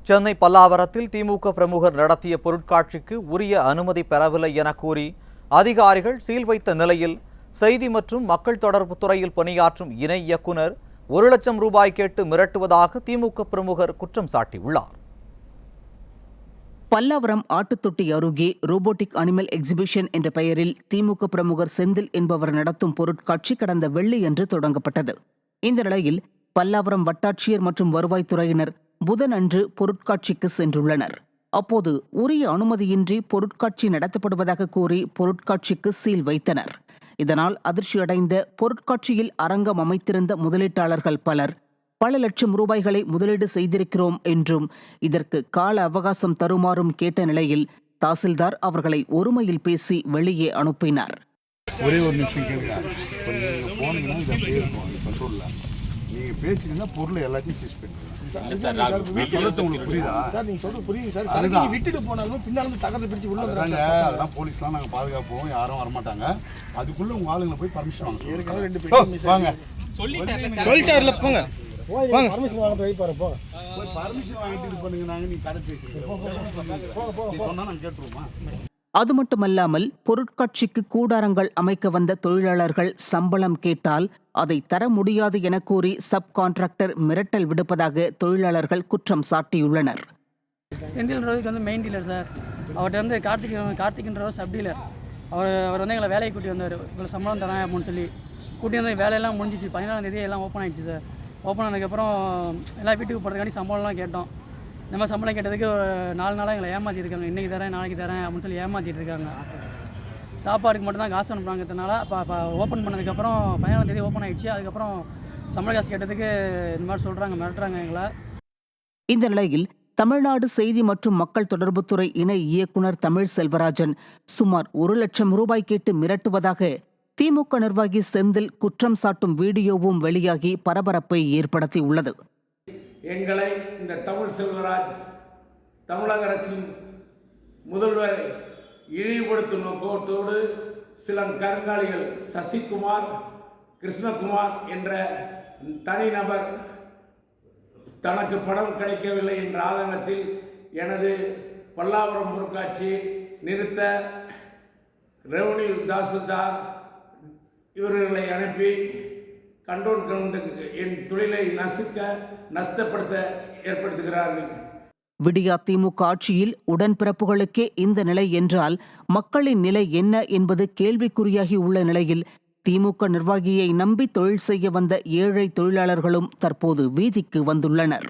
சென்னை பல்லாவரத்தில் திமுக பிரமுகர் நடத்திய பொருட்காட்சிக்கு உரிய அனுமதி பெறவில்லை என கூறி அதிகாரிகள் சீல் வைத்த நிலையில் செய்தி மற்றும் மக்கள் தொடர்பு துறையில் பணியாற்றும் இணை இயக்குனர் 1 லட்சம் ரூபாய் கேட்டு மிரட்டுவதாக திமுக பிரமுகர் குற்றம் சாட்டியுள்ளார். பல்லாவரம் ஆட்டுத்தொட்டி அருகே ரோபோட்டிக் அனிமல் எக்ஸிபிஷன் என்ற பெயரில் திமுக பிரமுகர் செந்தில் என்பவர் நடத்தும் பொருட்காட்சி கடந்த வெள்ளியன்று தொடங்கப்பட்டது. இந்த நிலையில் பல்லாவரம் வட்டாட்சியர் மற்றும் வருவாய்த்துறையினர் புதனன்று பொருட்காட்சிக்கு சென்றுள்ளனர். அப்போது உரிய அனுமதியின்றி பொருட்காட்சி நடத்தப்படுவதாக கூறி பொருட்காட்சிக்கு சீல் வைத்தனர். இதனால் அதிர்ச்சியடைந்த பொருட்காட்சியில் அரங்கம் அமைத்திருந்த முதலீட்டாளர்கள் பல லட்சம் ரூபாய்களை முதலீடு செய்திருக்கிறோம் என்றும் இதற்கு கால அவகாசம் தருமாறும் கேட்ட நிலையில் தாசில்தார் அவர்களை ஒருமையில் பேசி வெளியே அனுப்பினார். ஒரே ஒரு நிமிஷம் கேளுங்க. நீங்கள் பேசிங்கன்னா பொருளை எல்லாத்தையும் சீஸ் பண்ணுறீங்க. விட்டுட்டு போனாலும் பின்னாலும் தகர்த்து பிடிச்சி உள்ள அதெல்லாம் போலீஸ்லாம் நாங்கள் பாதுகாப்போம், யாரும் வரமாட்டாங்க. அதுக்குள்ள உங்க ஆளுங்களை போய் பர்மிஷன் வாங்க. சொல்லிட்டாருல போங்க. பர்மிஷன் வாங்கிட்டு வைப்பாரு. போங்க பர்மிஷன் வாங்கிட்டு இது பண்ணுங்க. நாங்கள் நீ கடை பேசுறீங்க சொன்னா நாங்கள் கேட்டுருவோமா? அது மட்டுமல்லாமல் பொருட்காட்சிக்கு கூடாரங்கள் அமைக்க வந்த தொழிலாளர்கள் சம்பளம் கேட்டால் அதை தர முடியாது என கூறி சப் கான்ட்ராக்டர் மிரட்டல் விடுப்பதாக தொழிலாளர்கள் குற்றம் சாட்டியுள்ளனர். செந்தில்ன்றதுக்கு மெயின் டீலர் சார். அவர்கிட்ட கார்த்திக்ன்றவர் சப் டீலர். அவர் எங்களை வேலையை கூட்டி வந்தார். இவ்வளோ சம்பளம் தரேன் அப்படின்னு சொல்லி கூட்டி வந்து வேலையெல்லாம் முடிஞ்சிச்சு. 14ஆம் தேதி எல்லாம் ஓப்பன் ஆகிடுச்சு சார். ஓப்பன் ஆனதுக்கப்புறம் எல்லாம் வீட்டுக்கு போகிறதுக்காண்டி சம்பளம்லாம் கேட்டோம். இந்த மாதிரி சம்பளம் கேட்டதுக்கு 4 நாளாக எங்களை ஏமாற்றிருக்காங்க. இன்றைக்கி தரேன் நாளைக்கு தரேன் அப்படின்னு சொல்லி ஏமாற்றிட்டு இருக்காங்க. சாப்பாடுக்கு மட்டும்தான் காசு அனுப்புகிறாங்கிறதுனால இப்போ ஓப்பன் பண்ணதுக்கப்புறம் 14ஆம் தேதி ஓப்பன் ஆகிடுச்சு. அதுக்கப்புறம் சம்பள காசு கேட்டதுக்கு இந்த மாதிரி சொல்கிறாங்க, மிரட்டுறாங்க எங்களை. இந்த நிலையில் தமிழ்நாடு செய்தி மற்றும் மக்கள் தொடர்புத்துறை இணை இயக்குனர் தமிழ் செல்வராஜன் சுமார் 1 லட்சம் ரூபாய் கேட்டு மிரட்டுவதாக திமுக நிர்வாகி செந்தில் குற்றம் சாட்டும் வீடியோவும் வெளியாகி பரபரப்பை ஏற்படுத்தியுள்ளது. எங்களை இந்த தமிழ் செல்வராஜ் தமிழக அரசின் முதல்வரை இழிவுபடுத்தும் நோக்கத்தோடு சில கருங்காலிகள் சசிகுமார், கிருஷ்ணகுமார் என்ற தனிநபர் தனக்கு பணம் கிடைக்கவில்லை என்ற ஆதங்கத்தில் எனது பல்லாவரம் பொருட்காட்சியை நிறுத்த ரெவன்யூ தாசில்தார் இவர்களை அனுப்பி கண்டோன் கொண்டு என் தொழிலை நஷ்டப்படுத்த ஏற்படுத்துகிறார்கள். விடியா திமுக ஆட்சியில் உடன்பிறப்புகளுக்கே இந்த நிலை என்றால் மக்களின் நிலை என்ன என்பது கேள்விக்குறியாகி உள்ள நிலையில் திமுக நிர்வாகியை நம்பி தொழில் செய்ய வந்த ஏழை தொழிலாளர்களும் தற்போது வீதிக்கு வந்துள்ளனர்.